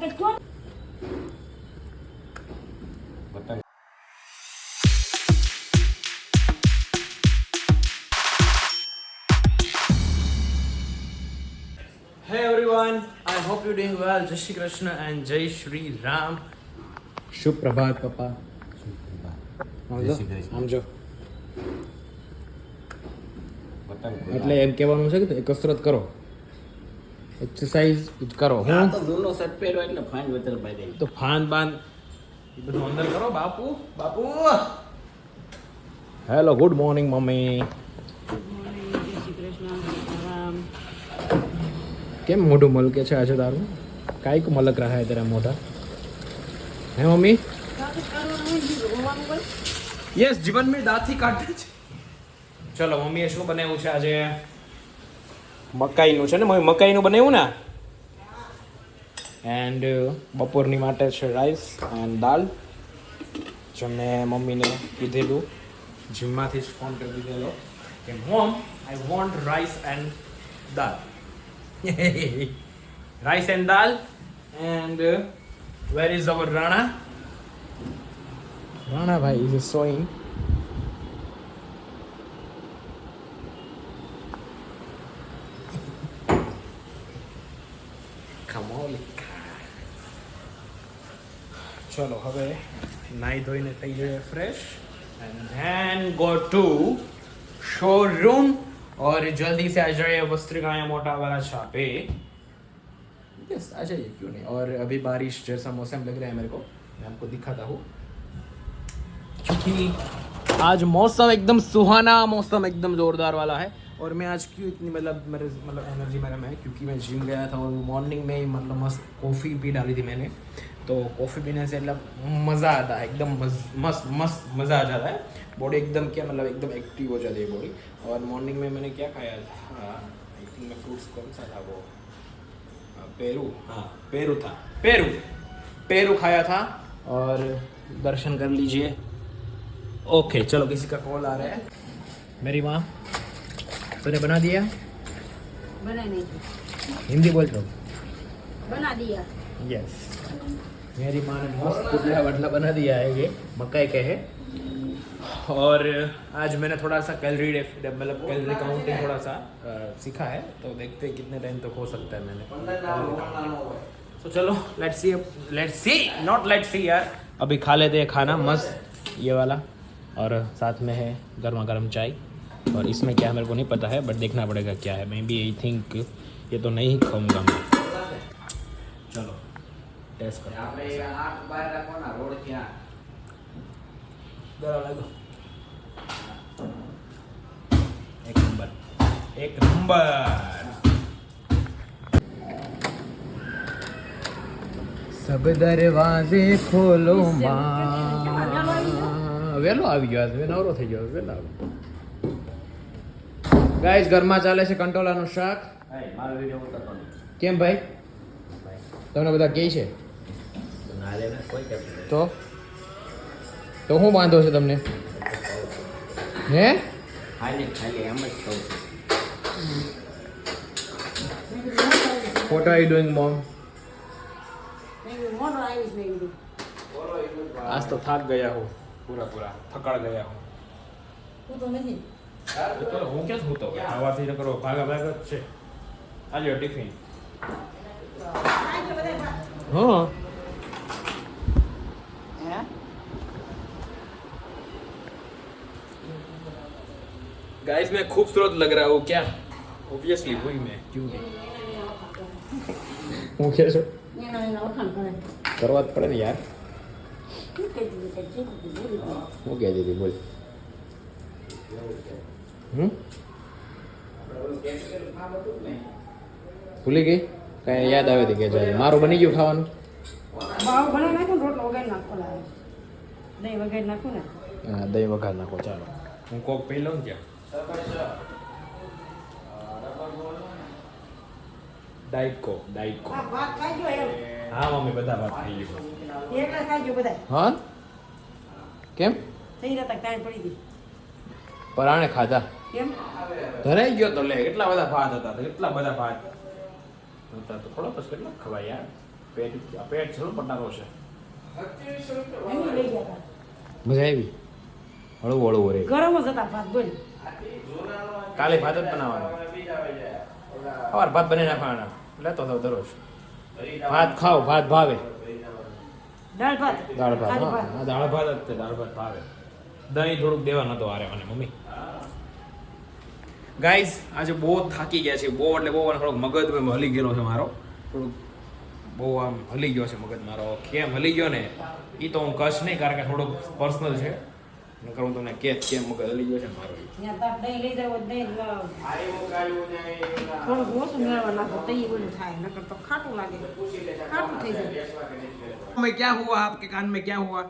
Hey everyone, I hope you're doing well. Jai Shri Krishna and Jai Shri Ram. શુભ પ્રભાત પપ્પા. આમ જો એટલે એમ કહેવાનું છે કે કસરત કરો, એક્સરસાઇઝ કરો. હું તો દૂરનો શર્ટ પહેર્યો એટલે ફાઇન વધારે પાડી દે. તો ફાન બાન એ બધું અંદર કરો. બાપુ બાપુ હેલો, ગુડ મોર્નિંગ મમ્મી. કેમ મોઢું મલકે છે આજે તારું? કાંઈક મલક રહા હે તેરા મોઢા. હે મમ્મી? યસ, જીવન મેં દાંતથી કાઢે છે. ચલો, મમ્મીએ શું બનાવ્યું છે આજે? મકાઈનું છે ને મમ્મી, મકાઈનું બનાવ્યું ને. એન્ડ બપોરની માટે છે રાઈસ એન્ડ દાલ. જો મેં મમ્મીને કીધેલું, જીમમાંથી જ ફોન કરી દીધેલો કે mom, I want rice and dal. Rice and dal. And where is our Rana? Rana bhai is sewing. ચલો હવે નાઈ ધોઈને થઈ જાય fresh and then go to showroom और जल्दी से आ जाइए वस्त्रिका या मोटा वाला छापे. यस, आ जाइए, क्यों नहीं. और अभी बारिश जैसा मौसम लग रहा है मेरे को, मैं आपको दिखाता हूँ. क्योंकि आज मौसम एकदम सुहाना, मौसम एकदम ज़ोरदार वाला है. और मैं आज क्यों इतनी मतलब एनर्जी मेरे में है, क्योंकि मैं जिम गया था और मॉर्निंग में ही मतलब मस्त कॉफ़ी पी डाली थी मैंने. तो कॉफ़ी पीने से मतलब मज़ा आता है, एकदम मस्त मस्त मज़ा आ जाता है. बॉडी एकदम क्या मतलब एकदम एक्टिव हो जाती है बॉडी. और मॉर्निंग में मैंने क्या खाया था? आई थिंक मैं फ्रूट्स कौन सा था वो? पेरू. हाँ, पेरू था. पेरू खाया था. और दर्शन कर लीजिए. ओके, चलो किसी का कॉल आ रहा है. मेरी माँ, तूने बना दिया? बना नहीं. हिंदी बोल दो. बना दिया. यस, मेरी माँ ने मस्त पुतला वटला बना दिया है. ये मकाई के है. और आज मैंने थोड़ा सा कैलोरी मतलब कैलोरी काउंटिंग थोड़ा सा सीखा है. तो देखते हैं कितने टाइम तक हो सकता है मैंने. तो चलो लेट्स सी नॉट सी यार. अभी खा लेते हैं खाना मस्त ये वाला. और साथ में है गर्मा गर्म चाय. और इसमें क्या है मेरे को नहीं पता है, बट देखना पड़ेगा क्या है. मैं भी आई थिंक ये तो नहीं खाऊंगा मैं. चलो टेस्ट करो. एक नंबर. सब दरवाजे खोलो માં. વેલો આવી ગયો. નવરો થઈ ગયો. વેલા ગાઈસ, ઘરમાં ચાલે છે કંટોલાનું શાક. કેમ ભાઈ? તમને બધા કહે છે તો હું વાંધો છે તમને? હે What are you doing, mom? आज तो थक गया हूँ पूरा थकड़ गया हूँ. चलो હું ક્યાં સૂતો? આવાથી ન કરો, ભાગા જ છે. આજો ટિફિન. हाँ गाइस, मैं खूबसूरत लग रहा हूँ क्या? ऑब्वियसली हुई मैं, क्यों नहीं. હું કે છો? કરવા જ પડે ને યાર. હું કહી દીધી બોલ. ભૂલી ગઈ? કાંઈ યાદ આવે હતી કે જાય મારું બની ગયું ખાવાનું? દહીં વઘાર નાખો ને. હા, દહીં વઘાર નાખો. ચાલો હું કોક પી લઉં ત્યાં. ડાઈકો. હા મમ્મી, બધા ભાત ખાઈ લીધો. હા કેમ? પરાણે ખાધા. ધરાઈ ગયો તો લે. કેટલા બધા ભાત હતા તો થોડો પછી કેટલા ખવાય યાર. પેટ જરૂર પટારો છે અહીં લઈ ગયા હતા. મજા આવી હળવું હળવું રે ગરમ જ હતા ભાત બોલ. કાલે ભાત જ બનાવવાનો સવાર ભાત બની નાખવાના લેતો થાવ દરરોજ ભાત ખાઓ ભાત ભાવે દાળ ભાત. દાળ ભાત ખાલી હા દાળ ભાત જ તે દાળ ભાત ભાવે દહીં થોડુંક દેવા નતો આરે મને મમ્મી ગાઈઝ આજે બહુ થાકી ગયા છે બહુ એટલે બહુ અને થોડોક મગજ હલી ગયેલો છે મારો થોડુંક બહુ આમ હલી ગયો છે મગજ મારો કેમ હલી ગયો ને એ તો હું કશ નહીં કારણ કે થોડુંક પર્સનલ છે નકર હું તમને કેમ મગજ હલી ગયો છે મારો ઈ. ત્યાં તાપ દહીં લઈ જાવ દહીં થોડુંક ઓછું મેળવા નાખો તો એ બધું થાય નકર તો ખાટું લાગે ખાટું થઈ જાય. मैं क्या हुआ आपके कान में क्या हुआ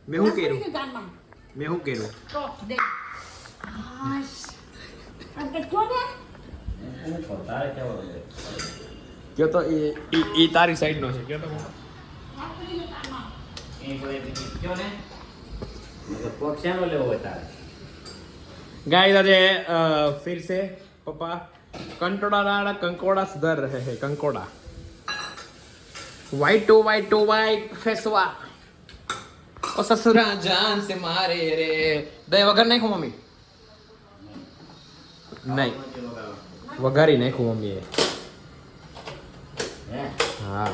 मैं हूँ कह रहा કાનમાં मैं हूँ कह रहा તો દે આશ આ કે જો ને क्यों तो ये तारी साइड नो છે क्यों तो પક્ષાનો લેવો હોય તારે गाइस आज फिर से पापा कंकोड़ा कंकोड़ा सुधर रहे हैं कंकोड़ा वाइट टू वाइट फेसवा ओ ससुरा जान से मारे रे दही वगैरह नहीं खो मम्मी नहीं वघारी नहीं खो मम्मी હે हाँ